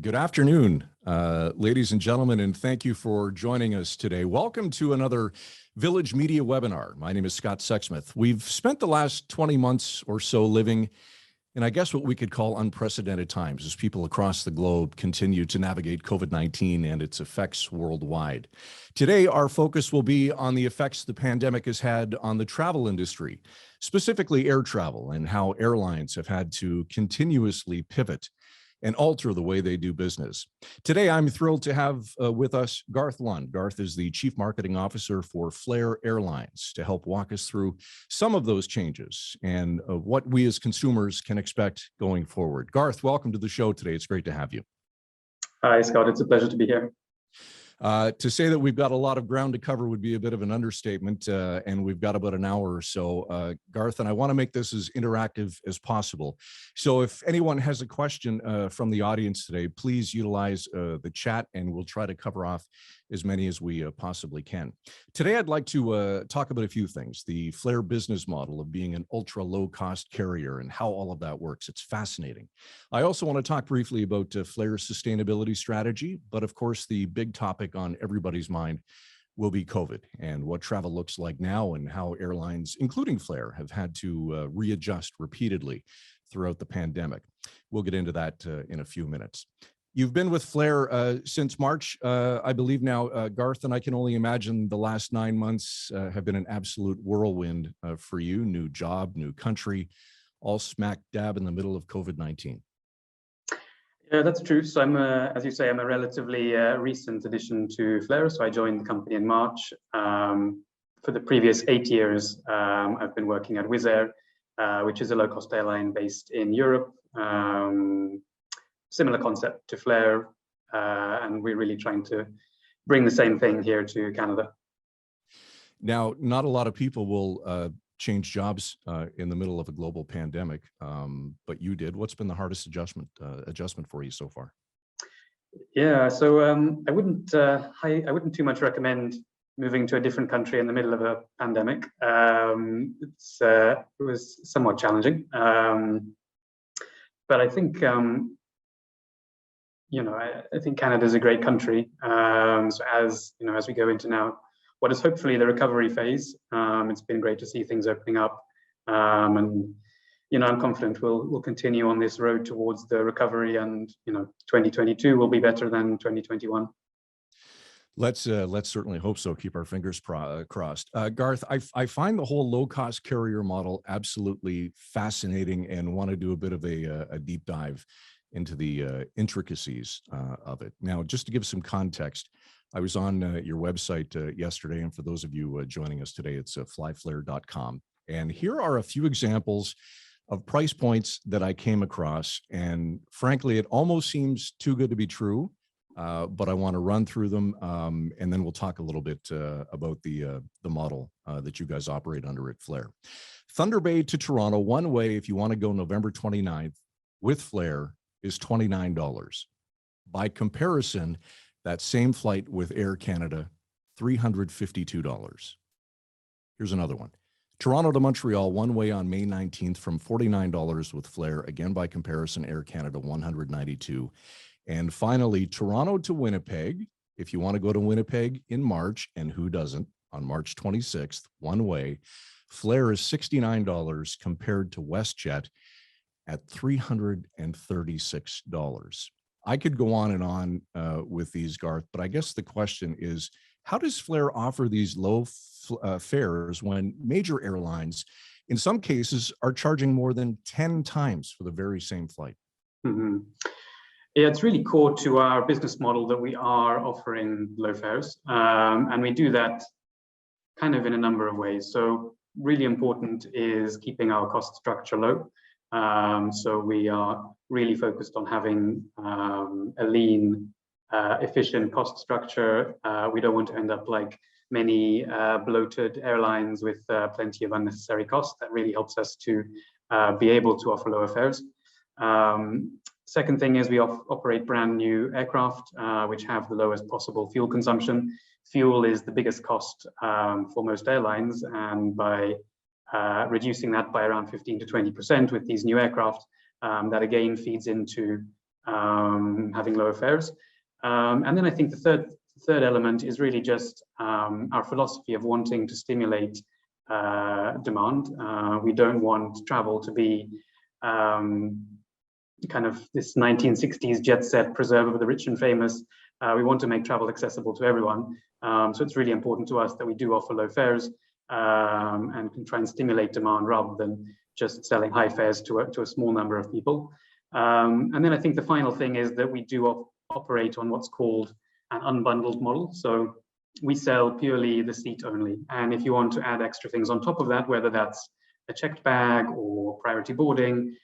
Good afternoon, ladies and gentlemen, and thank you for joining us today. Welcome to another Village Media webinar. My name is Scott Sexsmith. We've spent the last 20 months or so living in, I guess, what we could call unprecedented times as people across the globe continue to navigate COVID-19 and its effects worldwide. Today, our focus will be on the effects the pandemic has had on the travel industry, specifically air travel, and how airlines have had to continuously pivot and alter the way they do business. Today, I'm thrilled to have with us Garth Lund. Garth is the Chief Marketing Officer for Flair Airlines to help walk us through some of those changes and what we as consumers can expect going forward. Garth, welcome to the show today. It's great to have you. Hi, Scott. It's a pleasure to be here. To say that we've got a lot of ground to cover would be a bit of an understatement, and we've got about an hour or so. Garth, and I want to make this as interactive as possible. So if anyone has a question from the audience today, please utilize the chat and we'll try to cover off as many as we possibly can. Today, I'd like to talk about a few things. The Flair business model of being an ultra low cost carrier and how all of that works. It's fascinating. I also want to talk briefly about Flair's sustainability strategy, but of course, the big topic on everybody's mind will be COVID and what travel looks like now and how airlines, including Flair, have had to readjust repeatedly throughout the pandemic. We'll get into that in a few minutes. You've been with Flair since March, I believe now, Garth, and I can only imagine the last 9 months have been an absolute whirlwind for you. New job, new country, all smack dab in the middle of COVID-19. Yeah, that's true. So I'm, as you say, I'm a relatively recent addition to Flair. So I joined the company in March. For the previous 8 years, I've been working at Wizz Air, which is a low-cost airline based in Europe. Similar concept to Flair, and we're really trying to bring the same thing here to Canada. Now, not a lot of people will change jobs in the middle of a global pandemic, but you did. What's been the hardest adjustment for you so far? Yeah, so I wouldn't too much recommend moving to a different country in the middle of a pandemic. It was somewhat challenging, but I think I think Canada is a great country. So as we go into now what is hopefully the recovery phase, it's been great to see things opening up, and I'm confident we'll continue on this road towards the recovery, and 2022 will be better than 2021. Let's certainly hope so. Keep our fingers crossed. Garth, I find the whole low-cost carrier model absolutely fascinating and want to do a bit of a deep dive into the intricacies of it. Now, just to give some context, I was on your website yesterday, and for those of you joining us today, it's flyflair.com. And here are a few examples of price points that I came across. And frankly, it almost seems too good to be true, but I want to run through them, and then we'll talk a little bit about the model that you guys operate under at Flair. Thunder Bay to Toronto, one way, if you want to go November 29th with Flair, is $29. By comparison, that same flight with Air Canada, $352. Here's another one. Toronto to Montreal, one way on May 19th from $49 with Flair. Again, by comparison, Air Canada, $192. And finally, Toronto to Winnipeg, if you want to go to Winnipeg in March, and who doesn't, on March 26th, one way, Flair is $69 compared to WestJet at $336. I could go on and on with these, Garth, but I guess the question is, how does Flair offer these low fares when major airlines, in some cases, are charging more than 10 times for the very same flight? Mm-hmm. Yeah, it's really core to our business model that we are offering low fares, and we do that kind of in a number of ways. So really important is keeping our cost structure low. So we are really focused on having a lean, efficient cost structure. We don't want to end up like many bloated airlines with plenty of unnecessary costs. That really helps us to be able to offer lower fares. Second thing is we operate brand new aircraft, which have the lowest possible fuel consumption. Fuel is the biggest cost for most airlines, and by reducing that by around 15 to 20% with these new aircraft, that again feeds into having lower fares. And then I think the third element is really just our philosophy of wanting to stimulate demand. We don't want travel to be kind of this 1960s jet set preserve of the rich and famous. We want to make travel accessible to everyone. So it's really important to us that we do offer low fares and can try and stimulate demand rather than just selling high fares to a small number of people. And then I think the final thing is that we do operate on what's called an unbundled model. So we sell purely the seat only. And if you want to add extra things on top of that, whether that's a checked bag or priority boarding,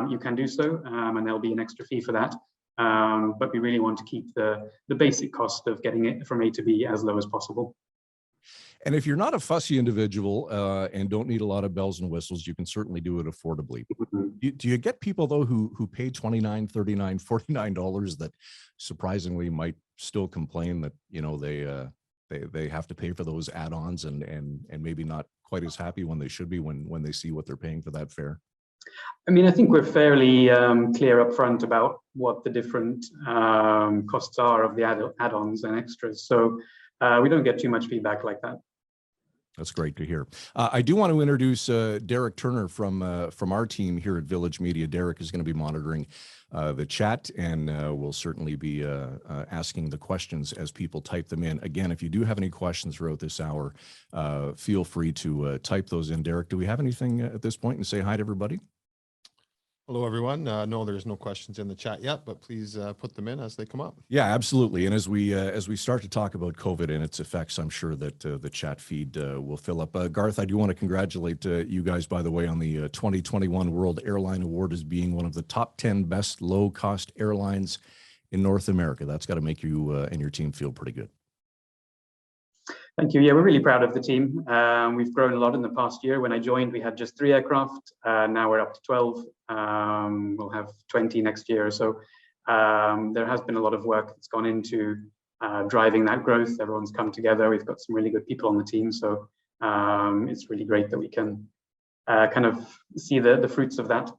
you can do so, and there'll be an extra fee for that. But we really want to keep the basic cost of getting it from A to B as low as possible. And if you're not a fussy individual and don't need a lot of bells and whistles, you can certainly do it affordably. Do you get people, though, who pay $29, $39, $49 that surprisingly might still complain that, you know, they have to pay for those add-ons and maybe not quite as happy when they should be when they see what they're paying for that fare? I mean, I think we're fairly clear up front about what the different costs are of the add-ons and extras. So we don't get too much feedback like that. That's great to hear. I do want to introduce Derek Turner from our team here at Village Media. Derek is going to be monitoring the chat and will certainly be asking the questions as people type them in. Again, if you do have any questions throughout this hour, feel free to type those in. Derek, do we have anything at this point and say hi to everybody? Hello, everyone. No, there's no questions in the chat yet, but please put them in as they come up. Yeah, absolutely. And as we start to talk about COVID and its effects, I'm sure that the chat feed will fill up. Garth, I do want to congratulate you guys, by the way, on the 2021 World Airline Award as being one of the top 10 best low-cost airlines in North America. That's got to make you and your team feel pretty good. Thank you. Yeah, we're really proud of the team. We've grown a lot in the past year. When I joined, we had just 3 aircraft. Now we're up to 12. We'll have 20 next year. So there has been a lot of work that's gone into driving that growth. Everyone's come together. We've got some really good people on the team. So it's really great that we can kind of see the fruits of that.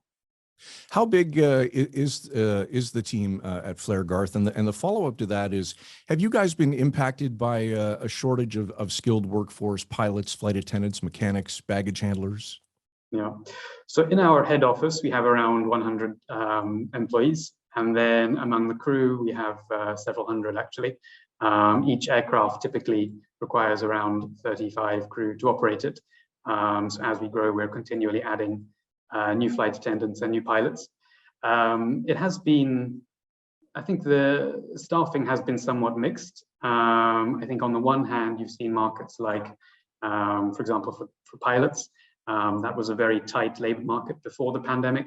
How big is the team at Flair, Garth? And the follow-up to that is, have you guys been impacted by a shortage of skilled workforce, pilots, flight attendants, mechanics, baggage handlers? Yeah. So in our head office, we have around 100 employees. And then among the crew, we have several hundred, actually. Each aircraft typically requires around 35 crew to operate it. So as we grow, we're continually adding new flight attendants and new pilots. It has been, I think the staffing has been somewhat mixed. I think on the one hand, you've seen markets like, for example, for pilots, that was a very tight labor market before the pandemic.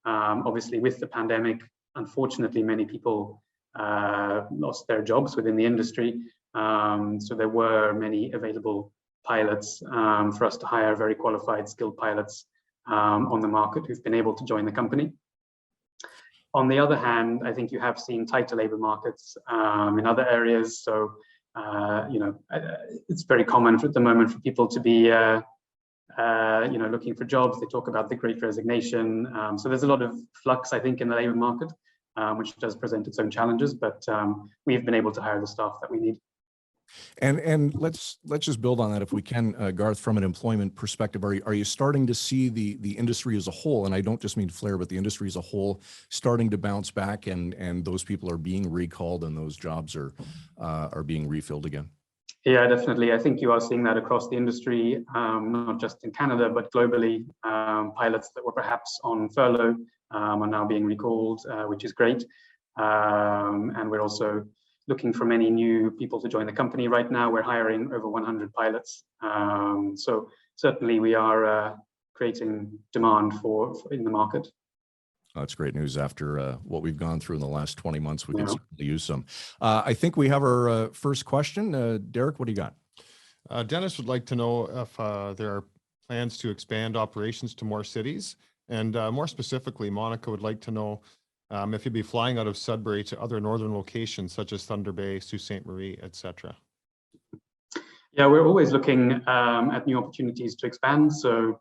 Obviously, with the pandemic, unfortunately, many people lost their jobs within the industry. So there were many available pilots for us to hire, very qualified, skilled pilots on the market who've been able to join the company. On the other hand, I think you have seen tighter labor markets in other areas. So, you know, it's very common at the moment for people to be, you know, looking for jobs. They talk about the Great Resignation. So there's a lot of flux, I think, in the labor market, which does present its own challenges. But we've been able to hire the staff that we need. And let's just build on that if we can, Garth, from an employment perspective. Are you starting to see the industry as a whole, and I don't just mean Flair, but the industry as a whole, starting to bounce back, and those people are being recalled and those jobs are being refilled again? Yeah, definitely. I think you are seeing that across the industry, not just in Canada, but globally. Pilots that were perhaps on furlough are now being recalled, which is great. And we're also looking for many new people to join the company. Right now, we're hiring over 100 pilots. So certainly we are creating demand in the market. That's great news after what we've gone through in the last 20 months. We can certainly use some. I think we have our first question. Derek, what do you got? Dennis would like to know if there are plans to expand operations to more cities. And more specifically, Monica would like to know if you'd be flying out of Sudbury to other northern locations such as Thunder Bay, Sault Ste. Marie, etc. Yeah, we're always looking at new opportunities to expand. So,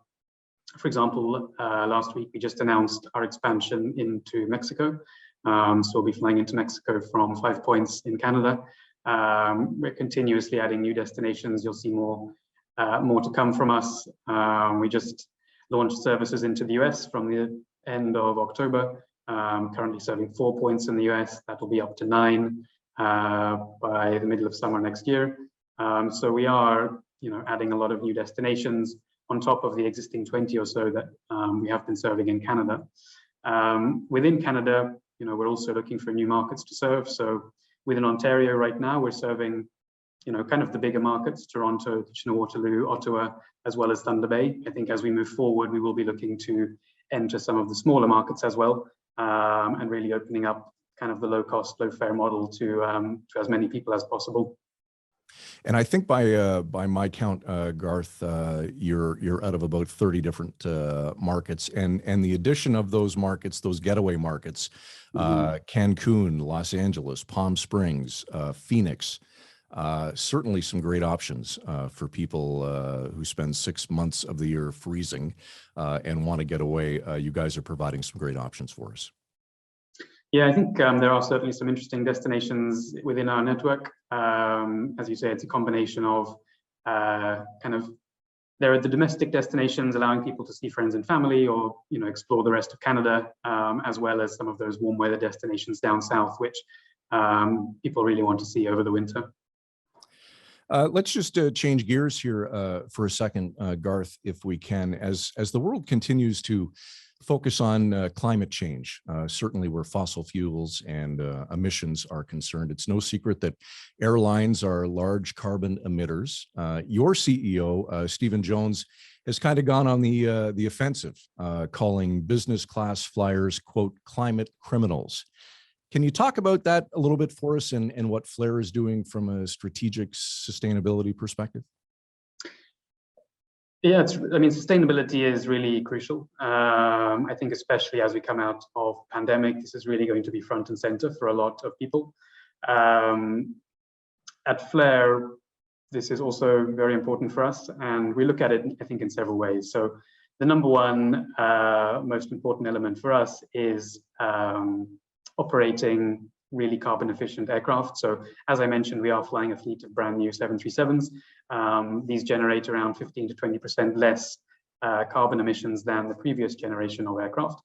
for example, last week we just announced our expansion into Mexico. So we'll be flying into Mexico from 5 points in Canada. We're continuously adding new destinations. You'll see more to come from us. We just launched services into the US from the end of October. Currently serving 4 points in the US. That will be up to 9 by the middle of summer next year. So we are, adding a lot of new destinations on top of the existing 20 or so that we have been serving in Canada. Within Canada, we're also looking for new markets to serve. So within Ontario right now, we're serving, kind of the bigger markets, Toronto, Kitchener-Waterloo, Ottawa, as well as Thunder Bay. I think as we move forward, we will be looking to enter some of the smaller markets as well, and really opening up kind of the low-cost, low-fare model to as many people as possible. And I think by my count, Garth, you're out of about 30 different markets, and the addition of those markets, those getaway markets, Cancun, Los Angeles, Palm Springs, Phoenix, certainly some great options for people who spend 6 months of the year freezing and want to get away. You guys are providing some great options for us. Yeah, I think there are certainly some interesting destinations within our network. As you say, it's a combination of there are the domestic destinations allowing people to see friends and family, or explore the rest of Canada, as well as some of those warm weather destinations down south, which people really want to see over the winter. Let's just change gears here for a second, Garth, if we can. As the world continues to focus on climate change, certainly where fossil fuels and emissions are concerned, it's no secret that airlines are large carbon emitters. Your CEO, Stephen Jones, has kind of gone on the offensive, calling business class flyers, quote, climate criminals. Can you talk about that a little bit for us, and what Flair is doing from a strategic sustainability perspective? Yeah, sustainability is really crucial. I think especially as we come out of pandemic, this is really going to be front and center for a lot of people. At Flair, this is also very important for us, and we look at it, I think, in several ways. So the number one most important element for us is operating really carbon efficient aircraft. So as I mentioned, we are flying a fleet of brand new 737s. These generate around 15 to 20% less carbon emissions than the previous generation of aircraft.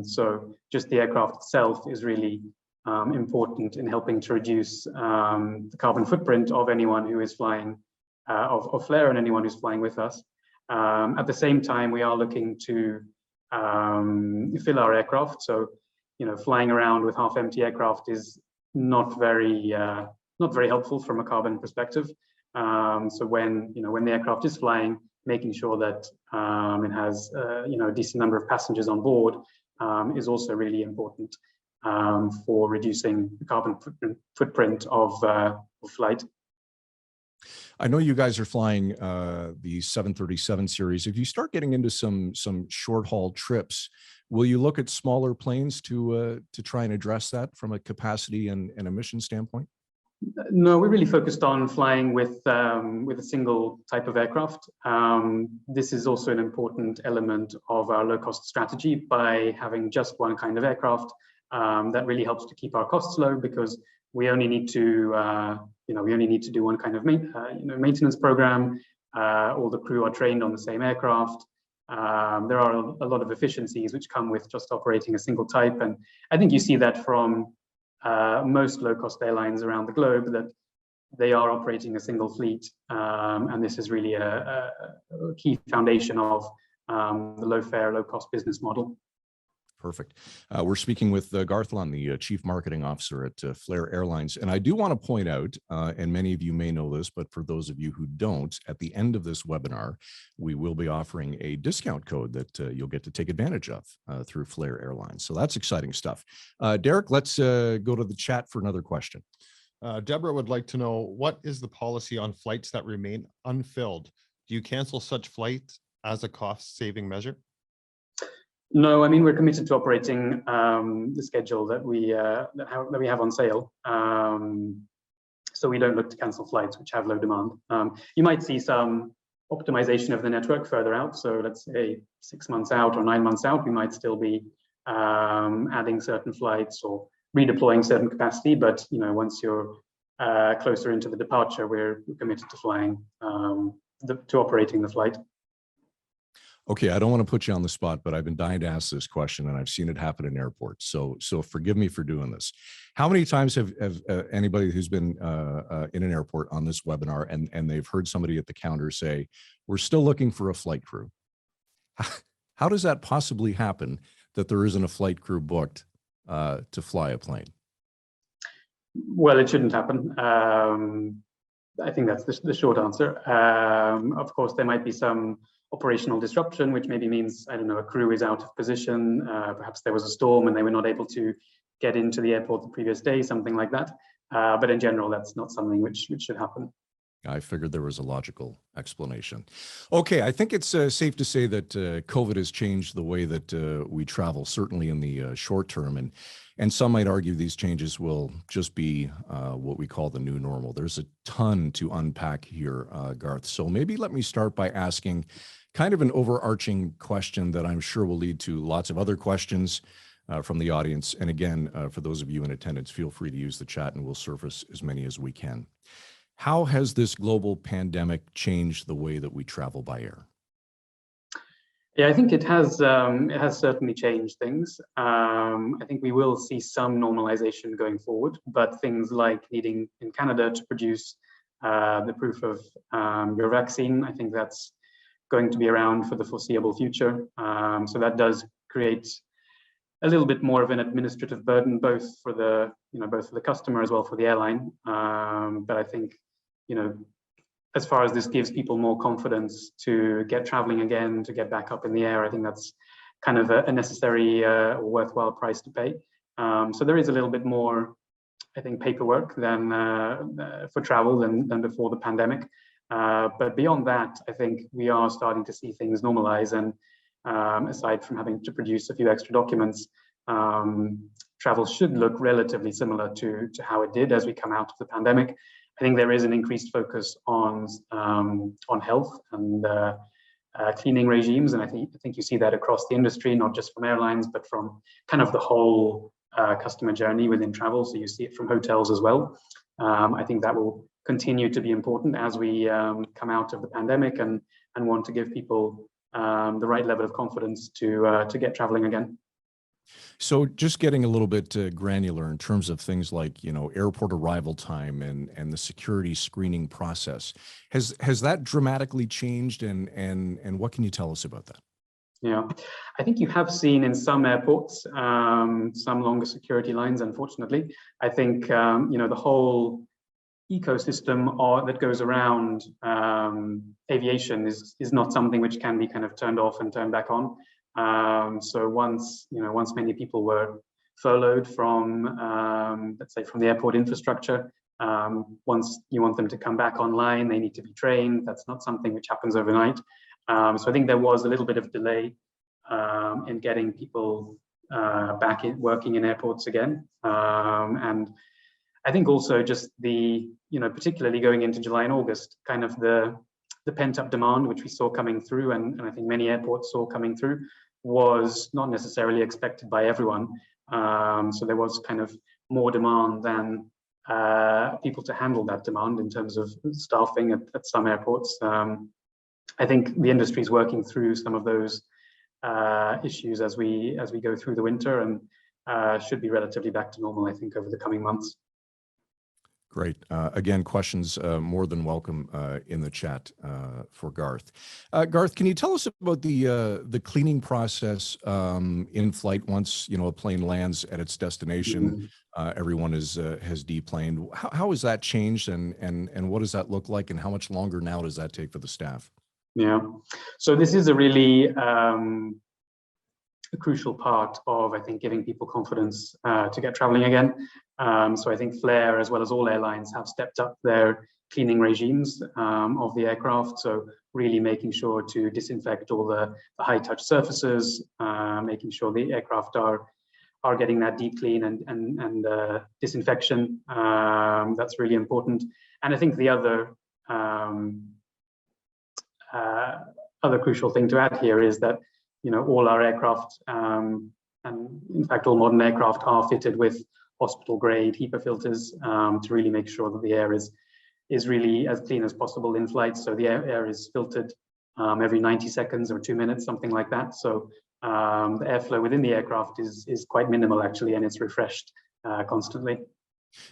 So just the aircraft itself is really important in helping to reduce the carbon footprint of anyone who is flying, of Flair and anyone who's flying with us. At the same time, we are looking to fill our aircraft. So flying around with half-empty aircraft is not very helpful from a carbon perspective. So when the aircraft is flying, making sure that it has a decent number of passengers on board is also really important for reducing the carbon footprint of flight. I know you guys are flying the 737 series. If you start getting into some short haul trips, will you look at smaller planes to try and address that from a capacity and emission standpoint? No, we're really focused on flying with a single type of aircraft. This is also an important element of our low-cost strategy. By having just one kind of aircraft, that really helps to keep our costs low, because we only need to do one kind of maintenance program. All the crew are trained on the same aircraft. There are a lot of efficiencies which come with just operating a single type, and I think you see that from most low-cost airlines around the globe, that they are operating a single fleet, and this is really a key foundation of the low-fare, low-cost business model. Perfect. We're speaking with Garth Lund, the Chief Marketing Officer at Flair Airlines. And I do want to point out, and many of you may know this, but for those of you who don't, at the end of this webinar, we will be offering a discount code that you'll get to take advantage of through Flair Airlines. So that's exciting stuff. Derek, let's go to the chat for another question. Deborah would like to know, what is the policy on flights that remain unfilled? Do you cancel such flights as a cost-saving measure? No, we're committed to operating the schedule that we have on sale. So we don't look to cancel flights which have low demand. You might see some optimization of the network further out. So let's say 6 months out or 9 months out, we might still be adding certain flights or redeploying certain capacity. But once you're closer into the departure, we're committed to flying, to operating the flight. Okay, I don't want to put you on the spot, but I've been dying to ask this question, and I've seen it happen in airports. So forgive me for doing this. How many times have anybody who's been in an airport on this webinar and they've heard somebody at the counter say, "We're still looking for a flight crew"? How does that possibly happen that there isn't a flight crew booked to fly a plane? Well, it shouldn't happen. I think that's the short answer. Of course, there might be some operational disruption, which maybe means, I don't know, a crew is out of position. Perhaps there was a storm and they were not able to get into the airport the previous day, something like that. But in general, that's not something which should happen. I figured there was a logical explanation. Okay, I think it's safe to say that COVID has changed the way that we travel, certainly in the short term. And some might argue these changes will just be what we call the new normal. There's a ton to unpack here, Garth. So maybe let me start by asking kind of an overarching question that I'm sure will lead to lots of other questions from the audience. And again, for those of you in attendance, feel free to use the chat and we'll surface as many as we can. How has this global pandemic changed the way that we travel by air? Yeah, I think it has certainly changed things. I think we will see some normalization going forward, but things like needing in Canada to produce the proof of your vaccine, I think that's going to be around for the foreseeable future. So that does create a little bit more of an administrative burden, both for the customer as well for the airline. But I think, as far as this gives people more confidence to get traveling again, to get back up in the air, I think that's kind of a necessary or worthwhile price to pay. So there is a little bit more, I think, paperwork than for travel than before the pandemic. But beyond that, I think we are starting to see things normalize. And aside from having to produce a few extra documents, travel should look relatively similar to how it did as we come out of the pandemic. I think there is an increased focus on health and cleaning regimes, and I think you see that across the industry, not just from airlines, but from kind of the whole customer journey within travel. So you see it from hotels as well. I think that will continue to be important as we come out of the pandemic and want to give people the right level of confidence to get traveling again. So just getting a little bit granular in terms of things like, airport arrival time and the security screening process, has that dramatically changed, and what can you tell us about that? Yeah, I think you have seen in some airports some longer security lines, unfortunately. I think, the whole ecosystem that goes around aviation is not something which can be kind of turned off and turned back on. So once many people were furloughed from, let's say, from the airport infrastructure, once you want them to come back online, they need to be trained. That's not something which happens overnight. So I think there was a little bit of delay in getting people back in working in airports again. And I think also just particularly going into July and August, kind of the pent-up demand, which we saw coming through, and I think many airports saw coming through, was not necessarily expected by everyone. So there was kind of more demand than people to handle that demand in terms of staffing at some airports. I think the industry is working through some of those issues as we go through the winter, and should be relatively back to normal, I think, over the coming months. Great. Again, questions more than welcome in the chat for Garth. Garth, can you tell us about the cleaning process in flight once a plane lands at its destination? Everyone has deplaned. How has that changed, and what does that look like, and how much longer now does that take for the staff? Yeah, so this is a really a crucial part of, I think, giving people confidence to get traveling again. So I think Flair, as well as all airlines, have stepped up their cleaning regimes of the aircraft. So really making sure to disinfect all the high-touch surfaces, making sure the aircraft are getting that deep clean and disinfection. That's really important. And I think the other crucial thing to add here is that all our aircraft and in fact, all modern aircraft are fitted with hospital-grade HEPA filters to really make sure that the air is really as clean as possible in flight. So the air is filtered every 90 seconds or 2 minutes, something like that. So the airflow within the aircraft is quite minimal actually, and it's refreshed constantly.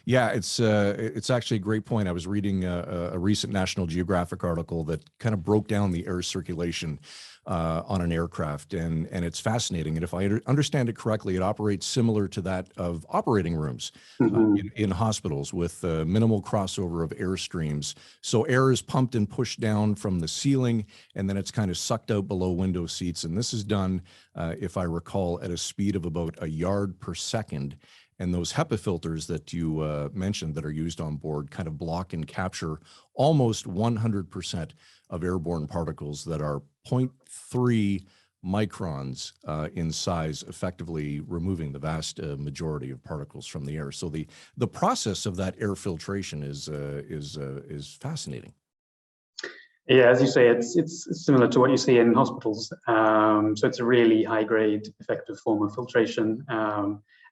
Yeah, it's actually a great point. I was reading a recent National Geographic article that kind of broke down the air circulation on an aircraft, and it's fascinating. And if I understand it correctly, it operates similar to that of operating rooms in hospitals with minimal crossover of air streams. So air is pumped and pushed down from the ceiling, and then it's kind of sucked out below window seats. And this is done, if I recall, at a speed of about a yard per second. And those HEPA filters that you mentioned that are used on board kind of block and capture almost 100% of airborne particles that are 0.3 microns in size, effectively removing the vast majority of particles from the air. So the process of that air filtration is fascinating. Yeah, as you say, it's similar to what you see in hospitals. So it's a really high-grade, effective form of filtration.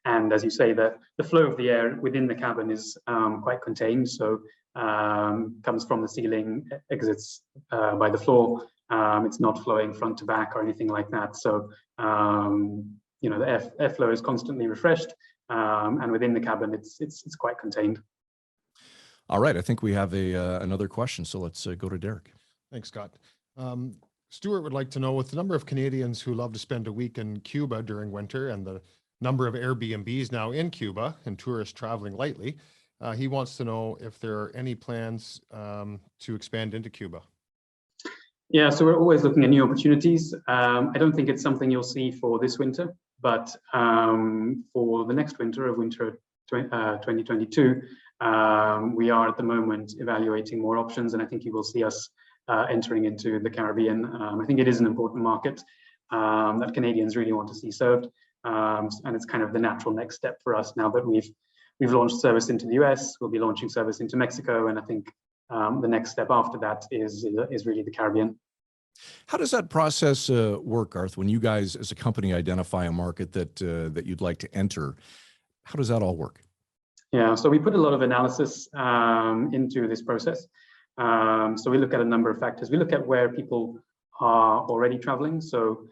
And as you say, the flow of the air within the cabin is quite contained. So comes from the ceiling, exits by the floor. It's not flowing front to back or anything like that. So you know, the airflow is constantly refreshed, and within the cabin, it's quite contained. All right, I think we have another question. So let's go to Derek. Thanks, Scott. Stuart would like to know, with the number of Canadians who love to spend a week in Cuba during winter and the number of Airbnbs now in Cuba and tourists traveling lightly, he wants to know if there are any plans to expand into Cuba. Yeah, so we're always looking at new opportunities. I don't think it's something you'll see for this winter, but for the next winter, of winter 2022, we are at the moment evaluating more options, and I think you will see us entering into the Caribbean. I think it is an important market that Canadians really want to see served. And it's kind of the natural next step for us now that we've launched service into the US. We'll be launching service into Mexico, and I think the next step after that is really the Caribbean. How does that process work, Garth? When you guys, as a company, identify a market that you'd like to enter, how does that all work? Yeah, so we put a lot of analysis into this process. So we look at a number of factors. We look at where people are already traveling. So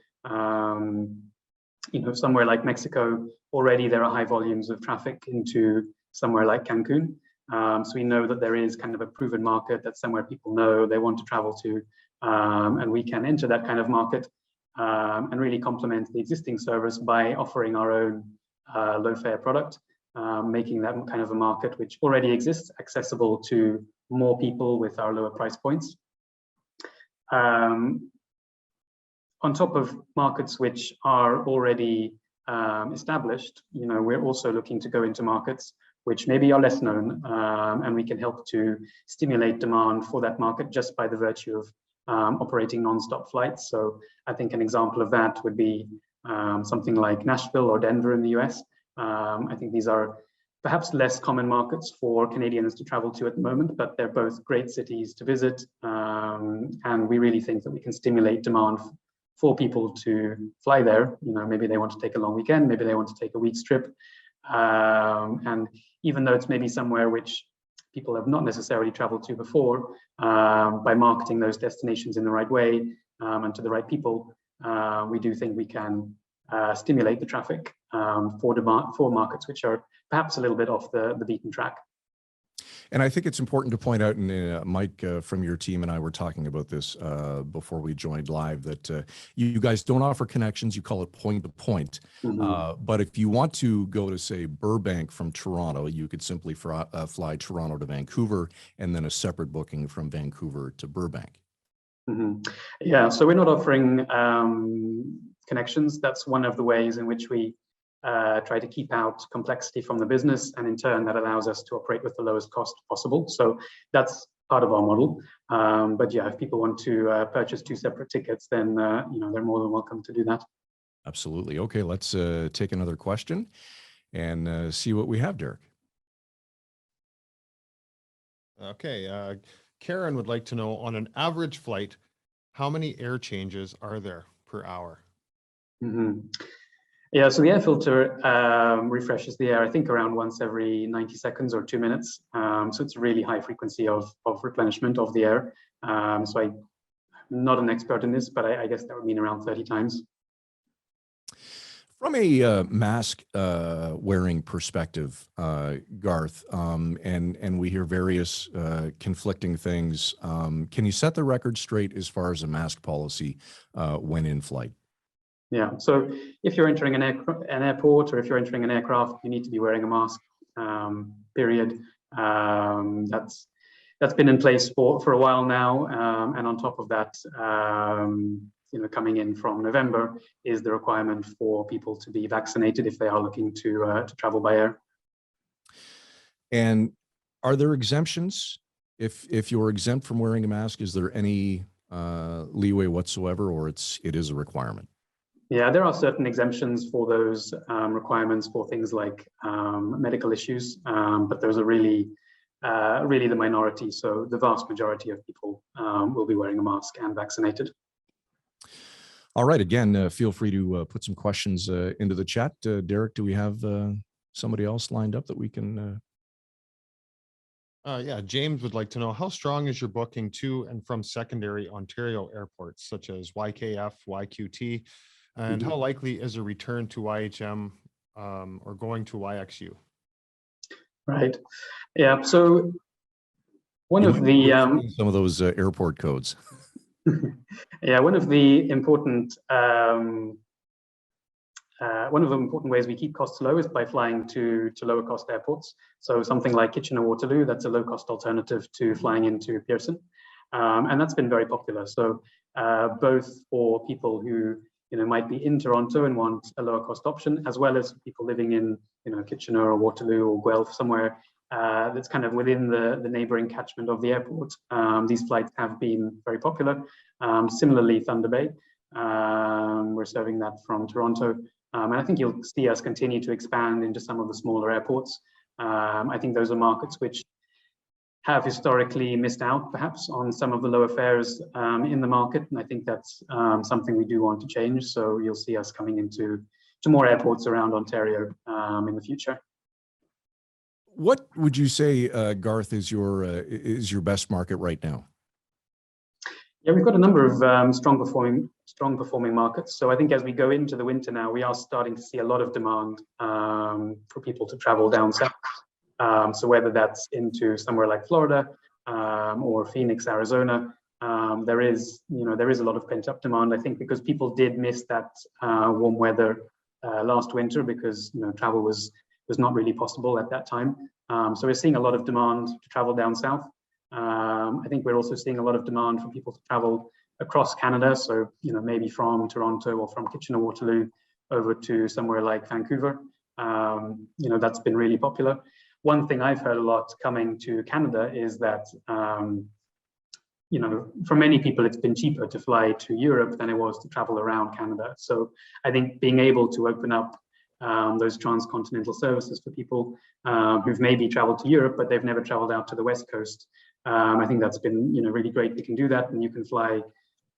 you know, somewhere like Mexico, already there are high volumes of traffic into somewhere like Cancun. So we know that there is kind of a proven market, that's somewhere people know they want to travel to, and we can enter that kind of market and really complement the existing service by offering our own low fare product, making that kind of a market which already exists accessible to more people with our lower price points. On top of markets which are already established, you know, we're also looking to go into markets which maybe are less known, and we can help to stimulate demand for that market just by the virtue of operating non-stop flights. So I think an example of that would be something like Nashville or Denver in the US. I think these are perhaps less common markets for Canadians to travel to at the moment, but they're both great cities to visit, and we really think that we can stimulate demand for people to fly there. You know, maybe they want to take a long weekend, maybe they want to take a week's trip. And even though it's maybe somewhere which people have not necessarily traveled to before, by marketing those destinations in the right way and to the right people, we do think we can stimulate the traffic for markets which are perhaps a little bit off the beaten track. And I think it's important to point out, and Mike from your team and I were talking about this before we joined live, that you guys don't offer connections. You call it point to point. But if you want to go to, say, Burbank from Toronto, you could simply fly Toronto to Vancouver and then a separate booking from Vancouver to Burbank. Yeah, so we're not offering connections. That's one of the ways in which we try to keep out complexity from the business, and in turn that allows us to operate with the lowest cost possible. So that's part of our model. But yeah, if people want to purchase two separate tickets, then you know, they're more than welcome to do that. Absolutely. Okay, let's take another question and see what we have, Derek. Okay, Karen would like to know, on an average flight, how many air changes are there per hour? Yeah, so the air filter refreshes the air, I think, around once every 90 seconds or 2 minutes. So it's a really high frequency of replenishment of the air. So I'm not an expert in this, but I guess that would mean around 30 times. From a mask wearing perspective, Garth, and we hear various conflicting things. Can you set the record straight as far as a mask policy when in flight? Yeah, so if you're entering an airport or if you're entering an aircraft, you need to be wearing a mask, period. That's been in place for a while now. And on top of that, coming in from November is the requirement for people to be vaccinated if they are looking to travel by air. And are there exemptions? If you're exempt from wearing a mask, is there any leeway whatsoever, or it is a requirement? Yeah, there are certain exemptions for those requirements for things like medical issues, but those are really the minority. So the vast majority of people will be wearing a mask and vaccinated. All right. Again, feel free to put some questions into the chat. Derek, do we have somebody else lined up that we can? Yeah, James would like to know, how strong is your booking to and from secondary Ontario airports such as YKF, YQT, and how likely is a return to YHM or going to YXU? Right. Yeah. So one of the some of those airport codes. Yeah, one of the important ways we keep costs low is by flying to lower cost airports. So something like Kitchener-Waterloo, that's a low cost alternative to flying into Pearson, and that's been very popular. So both for people who might be in Toronto and want a lower cost option, as well as people living in Kitchener or Waterloo or Guelph, somewhere that's kind of within the neighboring catchment of the airport. These flights have been very popular. Similarly, Thunder Bay, we're serving that from Toronto. And I think you'll see us continue to expand into some of the smaller airports. I think those are markets which have historically missed out perhaps on some of the lower fares in the market. And I think that's something we do want to change. So you'll see us coming into more airports around Ontario in the future. What would you say, Garth, is your best market right now? Yeah, we've got a number of strong performing markets. So I think as we go into the winter now, we are starting to see a lot of demand for people to travel down south. So whether that's into somewhere like Florida or Phoenix, Arizona, there is a lot of pent up demand. I think because people did miss that warm weather last winter because travel was not really possible at that time. So we're seeing a lot of demand to travel down south. I think we're also seeing a lot of demand for people to travel across Canada. So, maybe from Toronto or from Kitchener-Waterloo over to somewhere like Vancouver. That's been really popular. One thing I've heard a lot coming to Canada is that, for many people, it's been cheaper to fly to Europe than it was to travel around Canada. So I think being able to open up those transcontinental services for people who've maybe traveled to Europe, but they've never traveled out to the West Coast. I think that's been, really great. We can do that, and you can fly,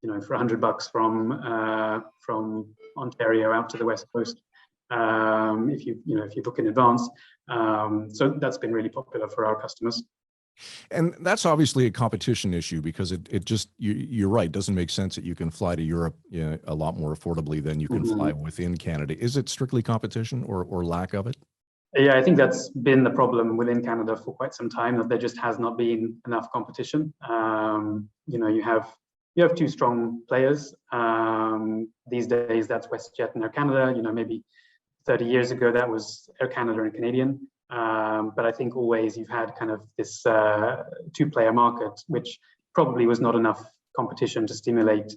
for $100 from Ontario out to the West Coast if you book in advance. So that's been really popular for our customers. And that's obviously a competition issue because it just, you're right, doesn't make sense that you can fly to Europe a lot more affordably than you can fly within Canada. Is it strictly competition or lack of it? Yeah, I think that's been the problem within Canada for quite some time, that there just has not been enough competition. You have two strong players. These days, that's WestJet and Air Canada. Maybe 30 years ago, that was Air Canada and Canadian. But I think always you've had kind of this two-player market, which probably was not enough competition to stimulate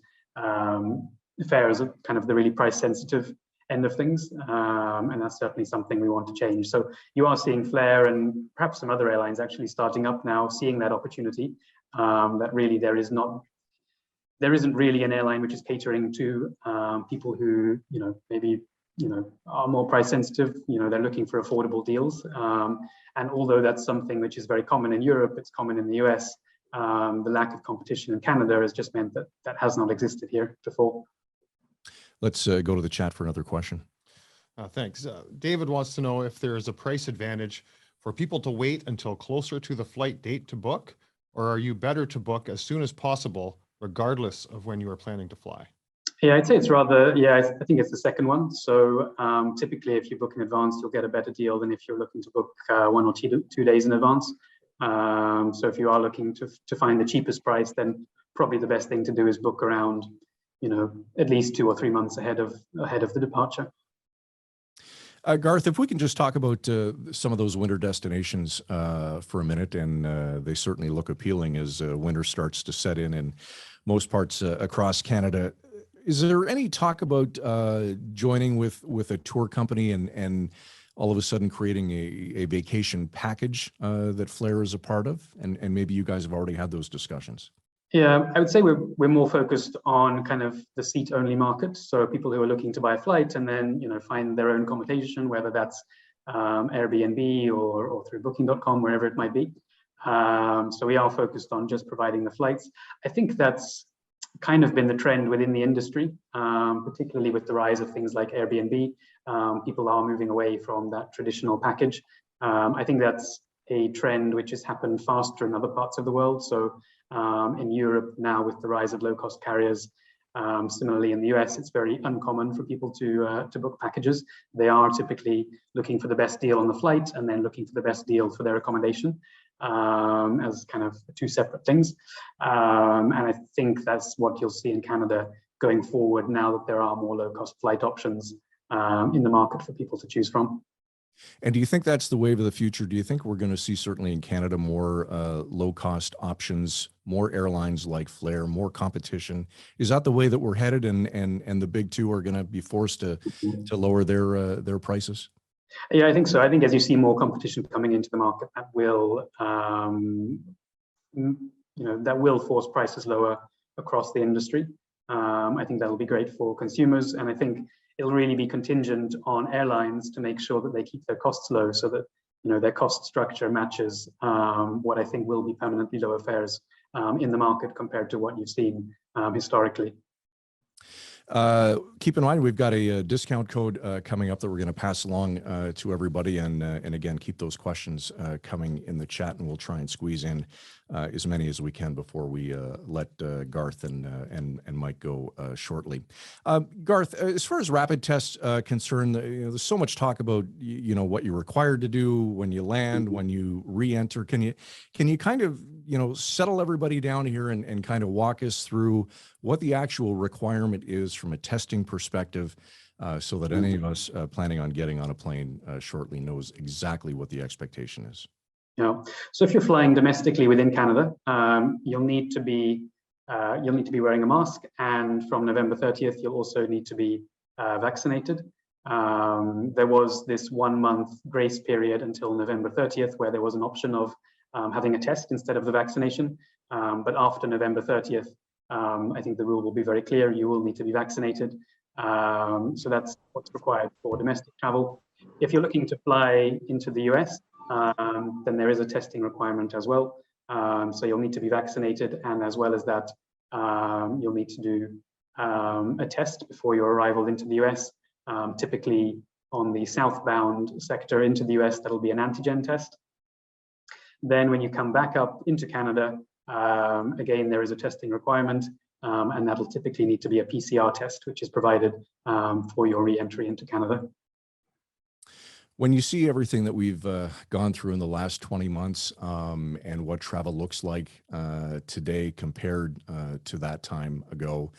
fares at kind of the really price-sensitive end of things, and that's certainly something we want to change. So you are seeing Flair and perhaps some other airlines actually starting up now, seeing that opportunity, that really there isn't really an airline which is catering to people who maybe are more price sensitive. They're looking for affordable deals, and although that's something which is very common in Europe, it's common in the US. The lack of competition in Canada has just meant that has not existed here before. Let's go to the chat for another question. Thanks. David wants to know if there is a price advantage for people to wait until closer to the flight date to book, or are you better to book as soon as possible, regardless of when you are planning to fly? Yeah, I'd say it's rather, yeah, I think it's the second one. So typically if you book in advance, you'll get a better deal than if you're looking to book 1 or 2 days in advance. So if you are looking to find the cheapest price, then probably the best thing to do is book around, at least 2 or 3 months ahead of the departure. Garth, if we can just talk about some of those winter destinations for a minute, and they certainly look appealing as winter starts to set in most parts across Canada. Is there any talk about joining with a tour company and all of a sudden creating a vacation package that Flair is a part of? And maybe you guys have already had those discussions. Yeah, I would say we're more focused on kind of the seat-only market. So people who are looking to buy a flight and then find their own accommodation, whether that's Airbnb or through Booking.com, wherever it might be. So we are focused on just providing the flights. I think that's kind of been the trend within the industry, particularly with the rise of things like Airbnb. People are moving away from that traditional package. I think that's a trend which has happened faster in other parts of the world. So in Europe now, with the rise of low-cost carriers, similarly in the US, it's very uncommon for people to book packages. They are typically looking for the best deal on the flight and then looking for the best deal for their accommodation as kind of two separate things. And I think that's what you'll see in Canada going forward now that there are more low-cost flight options in the market for people to choose from. And do you think that's the wave of the future? Do you think we're going to see, certainly in Canada, more low-cost options, more airlines like Flair, more competition? Is that the way that we're headed, and the big two are going to be forced to lower their prices? Yeah, I think so. I think as you see more competition coming into the market, that will force prices lower across the industry. I think that'll be great for consumers, and I think it'll really be contingent on airlines to make sure that they keep their costs low, so that their cost structure matches what I think will be permanently lower fares in the market compared to what you've seen historically. Keep in mind, we've got a discount code coming up that we're going to pass along to everybody. And again, keep those questions coming in the chat, and we'll try and squeeze in as many as we can before we let Garth and Mike go shortly. Garth, as far as rapid tests concerned, there's so much talk about what you're required to do when you land, when you re-enter. Can you kind of settle everybody down here and kind of walk us through what the actual requirement is from a testing perspective, so that any of us planning on getting on a plane shortly knows exactly what the expectation is? Yeah. So if you're flying domestically within Canada, you'll need to be wearing a mask, and from November 30th, you'll also need to be vaccinated. There was this 1 month grace period until November 30th, where there was an option of having a test instead of the vaccination. But after November 30th, I think the rule will be very clear. You will need to be vaccinated. So that's what's required for domestic travel. If you're looking to fly into the US, then there is a testing requirement as well. So you'll need to be vaccinated, and as well as that, you'll need to do a test before your arrival into the US. Typically on the southbound sector into the US, that'll be an antigen test. Then when you come back up into Canada, again, there is a testing requirement, and that'll typically need to be a PCR test, which is provided for your re-entry into Canada. When you see everything that we've gone through in the last 20 months and what travel looks like today compared to that time ago,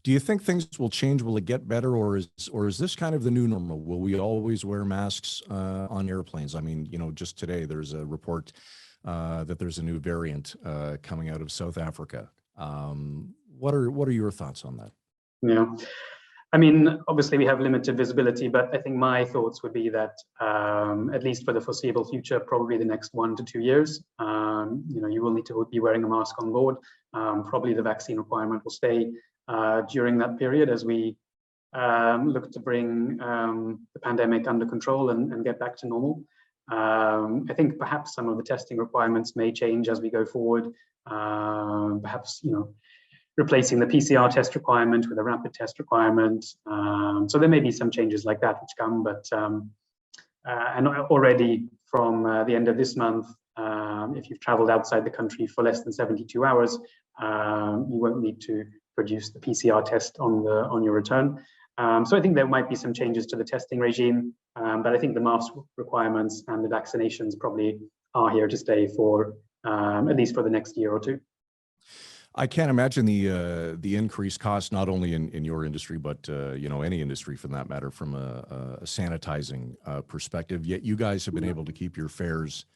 do you think things will change? Will it get better, or is this kind of the new normal? Will we always wear masks on airplanes? I mean, just today there's a report that there's a new variant coming out of South Africa. What are your thoughts on that? Yeah, I mean, obviously we have limited visibility, but I think my thoughts would be that at least for the foreseeable future, probably the next 1 to 2 years, you will need to be wearing a mask on board. Probably the vaccine requirement will stay during that period as we look to bring the pandemic under control and get back to normal. I think perhaps some of the testing requirements may change as we go forward. Perhaps, replacing the PCR test requirement with a rapid test requirement. So there may be some changes like that which come, but and already from the end of this month, if you've traveled outside the country for less than 72 hours, you won't need to produce the PCR test on your return. So I think there might be some changes to the testing regime, but I think the mask requirements and the vaccinations probably are here to stay for at least for the next year or two. I can't imagine the increased cost, not only in your industry, but any industry for that matter, from a sanitizing perspective. Yet you guys have been able to keep your fares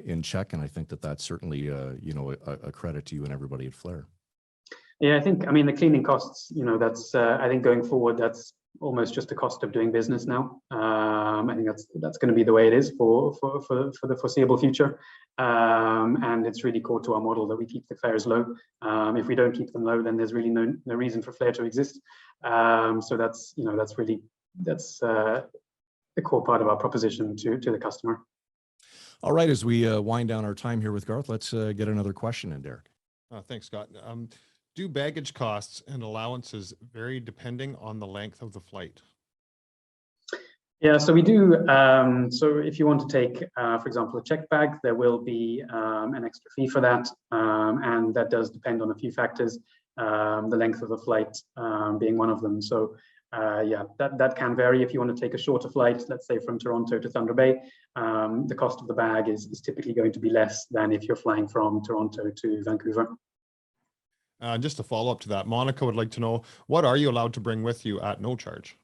in check, and I think that's certainly a credit to you and everybody at Flair. Yeah, I mean the cleaning costs. That's I think going forward, that's almost just a cost of doing business now. I think that's going to be the way it is for the foreseeable future. And it's really core to our model that we keep the fares low. If we don't keep them low, then there's really no reason for Flair to exist. So that's the core part of our proposition to the customer. All right, as we wind down our time here with Garth, let's get another question in, Derek. Thanks, Scott. Do baggage costs and allowances vary depending on the length of the flight? Yeah, so we do. So if you want to take, for example, a checked bag, there will be an extra fee for that. And that does depend on a few factors, the length of the flight being one of them. So yeah, that can vary. If you want to take a shorter flight, let's say from Toronto to Thunder Bay, the cost of the bag is typically going to be less than if you're flying from Toronto to Vancouver. Just a follow up to that, Monica would like to know, what are you allowed to bring with you at no charge?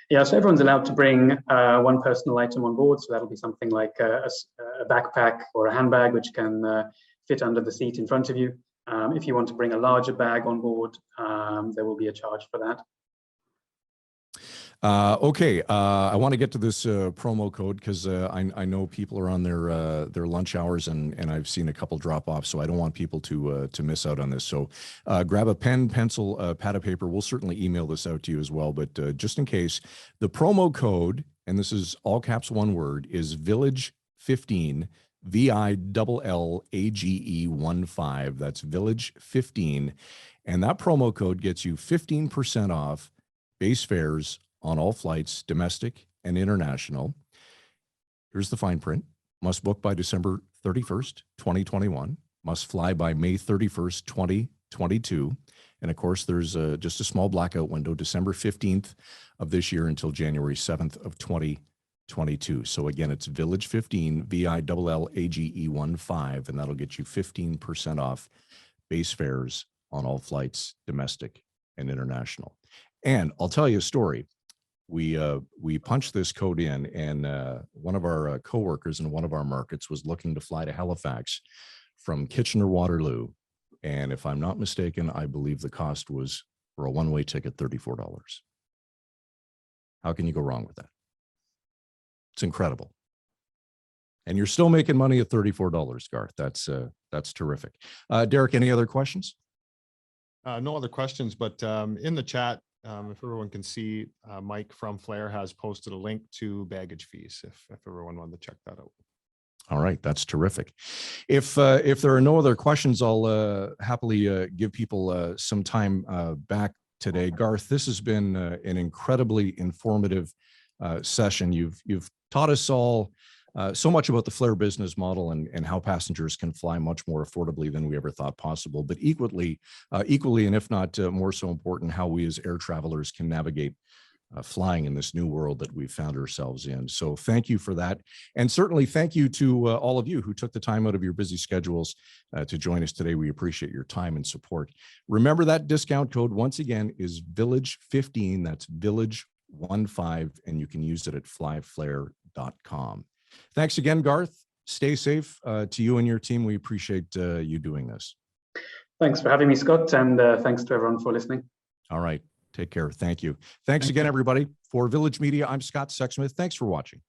Yeah, so everyone's allowed to bring one personal item on board. So that'll be something like a backpack or a handbag, which can fit under the seat in front of you. If you want to bring a larger bag on board, there will be a charge for that. Okay, I want to get to this promo code because I know people are on their lunch hours and I've seen a couple drop off, so I don't want people to miss out on this. So grab a pen, pencil, pad of paper. We'll certainly email this out to you as well, but just in case, the promo code, and this is all caps one word, is Village15, VILLAGE15. That's Village15, and that promo code gets you 15% off base fares on all flights, domestic and international. Here's the fine print. Must book by December 31st, 2021. Must fly by May 31st, 2022. And of course, there's just a small blackout window, December 15th of this year until January 7th of 2022. So again, it's Village15, VILLAGE15, and that'll get you 15% off base fares on all flights, domestic and international. And I'll tell you a story. We punched this code in, and one of our coworkers in one of our markets was looking to fly to Halifax from Kitchener-Waterloo. And if I'm not mistaken, I believe the cost was for a one-way ticket, $34. How can you go wrong with that? It's incredible. And you're still making money at $34, Garth. That's terrific. Derek, any other questions? No other questions, but in the chat, if everyone can see, Mike from Flair has posted a link to baggage fees if everyone wanted to check that out. All right, that's terrific. If there are no other questions, I'll happily give people some time back today. Garth, this has been an incredibly informative session. You've taught us all so much about the Flair business model and how passengers can fly much more affordably than we ever thought possible, but equally, and if not more so important, how we as air travelers can navigate flying in this new world that we've found ourselves in. So thank you for that. And certainly thank you to all of you who took the time out of your busy schedules to join us today. We appreciate your time and support. Remember that discount code once again is Village15, that's Village15, and you can use it at flyflair.com. Thanks again, Garth. Stay safe to you and your team. We appreciate you doing this. Thanks for having me, Scott, and thanks to everyone for listening. All right. Take care. Thank you. Thanks again, everybody. For Village Media, I'm Scott Sexsmith. Thanks for watching.